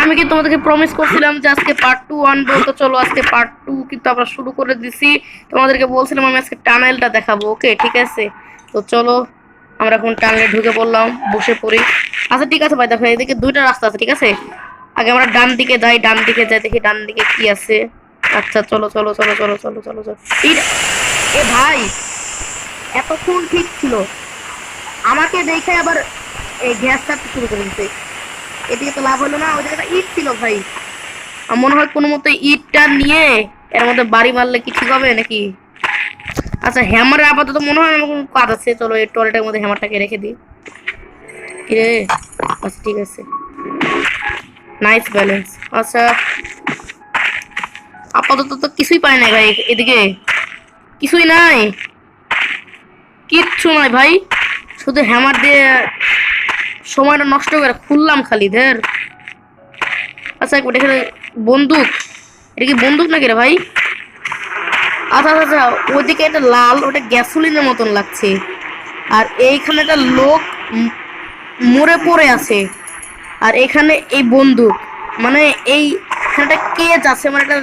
আমি কি তোমাদেরকে প্রমিস করছিলাম যে আজকে পার্ট 2 আনবো, তো চলো আজকে পার্ট 2 কিন্তু আমরা শুরু করে দিছি। তোমাদেরকে বলছিলাম আমি আজকে টানেলটা দেখাবো, ওকে ঠিক আছে। তো চলো আমরা এখন টানেলে ঢুকে পড়লাম, বসে পড়ি। আচ্ছা ঠিক আছে ভাই, দেখো এদিকে দুইটা রাস্তা আছে, ঠিক আছে। আগে আমরা ডান দিকে যাই, ডান দিকে যাই, দেখি ডান দিকে কি আছে। আচ্ছা চলো চলো চলো চলো চলো চলো চলো। এ ভাই, এতক্ষণ ঠিক ছিল, আমাকে দেখে আবার এই গ্যাস ছাড়তে শুরু করে দিতে। এদিকে তো লাভ হলো না, ওই জায়গাটা ইট ছিল ভাই। আমার মনে হয় কোনো মতো ইটটা নিয়ে এর মধ্যে বাড়ি মারলে কি ঠিক হবে নাকি? আচ্ছা হ্যামারে আপাতত মনে হয় আমার কোনো কাজ আছে, চলো এই টয়লেটের মধ্যে হ্যামারটাকে রেখে দিই। কিরে, আচ্ছা ঠিক আছে, নাইস ব্যালেন্স। আচ্ছা আপাতত তো কিছুই পাই নাই ভাই, এদিকে কিছুই নাই, কিচ্ছু নাই ভাই, শুধু হ্যামার দিয়ে সময়টা নষ্ট করে খুললাম খালি ধের। আচ্ছা একবার এখানে বন্দুক, এটা কি বন্দুক নাকি রে ভাই? আচ্ছা আচ্ছা আচ্ছা, ওইদিকে একটা লাল, ওটা গ্যাসোলিনের মতন লাগছে। আর এইখানে একটা লোক মরে পড়ে আছে, আর এখানে এই বন্দুক, মানে এইখানে একটা কেজ আছে, মানে একটা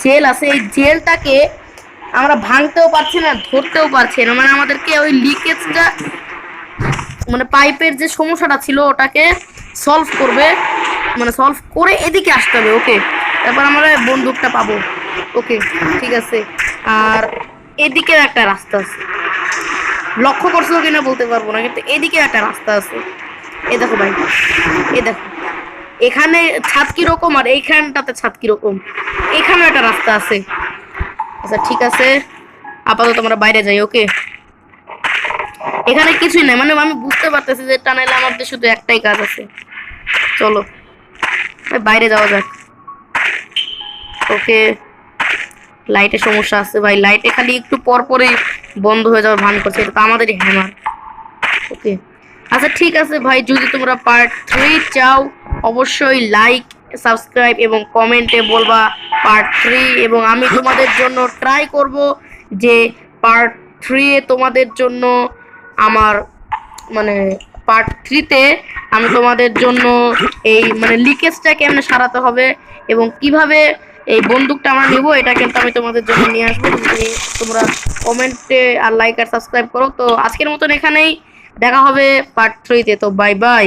জেল আছে। এই জেলটাকে আমরা ভাঙতেও পারছি না, ধরতেও পারছি না, মানে আমাদেরকে ওই লিকেজটা, মানে পাইপের যে সমস্যাটা ছিল ওটাকে সলভ করবে, মানে সলভ করে এদিকে আসতে হবে, ওকে। তারপর আমরা বন্দুকটা পাবো, ওকে ঠিক আছে। আর এদিকে একটা রাস্তা আছে, লক্ষ্য করছো কিনা বলতে পারবো না, কিন্তু এদিকে একটা রাস্তা আছে। এই দেখো ভাই, এই দেখো এখানে ছাদ কিরকম আর এইখানটাতে ছাদ কিরকম, এখানে একটা রাস্তা আছে। আচ্ছা ঠিক আছে, আপাতত আমরা বাইরে যাই, ওকে। এখানে কিছুই নাই, মানে আমি বুঝতে পারতেছি যে টানেলে আমাদের শুধু একটাই কাজ আছে। চলো বাইরে যাওয়া যাক, ওকে। লাইটের সমস্যা আছে ভাই, লাইটে খালি একটু পর পরই বন্ধ হয়ে যাওয়ার ভান করছে, এটা তো আমাদেরই হ্যামার, ওকে। আচ্ছা ঠিক আছে ভাই, যদি তোমরা পার্ট 3 চাও অবশ্যই লাইক, সাবস্ক্রাইব এবং কমেন্টে বলবা পার্ট 3, এবং আমি তোমাদের জন্য ট্রাই করব যে পার্ট 3 এ তোমাদের জন্য আমার, মানে পার্ট 3 তে আমি তোমাদের জন্য এই মানে লিকেজটা কেমনে সারাতে হবে এবং কিভাবে এই বন্দুকটা আমরা নেব, এটা কিন্তু আমি তোমাদের জন্য নিয়ে আসবো যদি তোমরা কমেন্টে আর লাইক আর সাবস্ক্রাইব করো। তো আজকের মতন এখানেই, দেখা হবে পার্ট 3 তে, তো বাই বাই।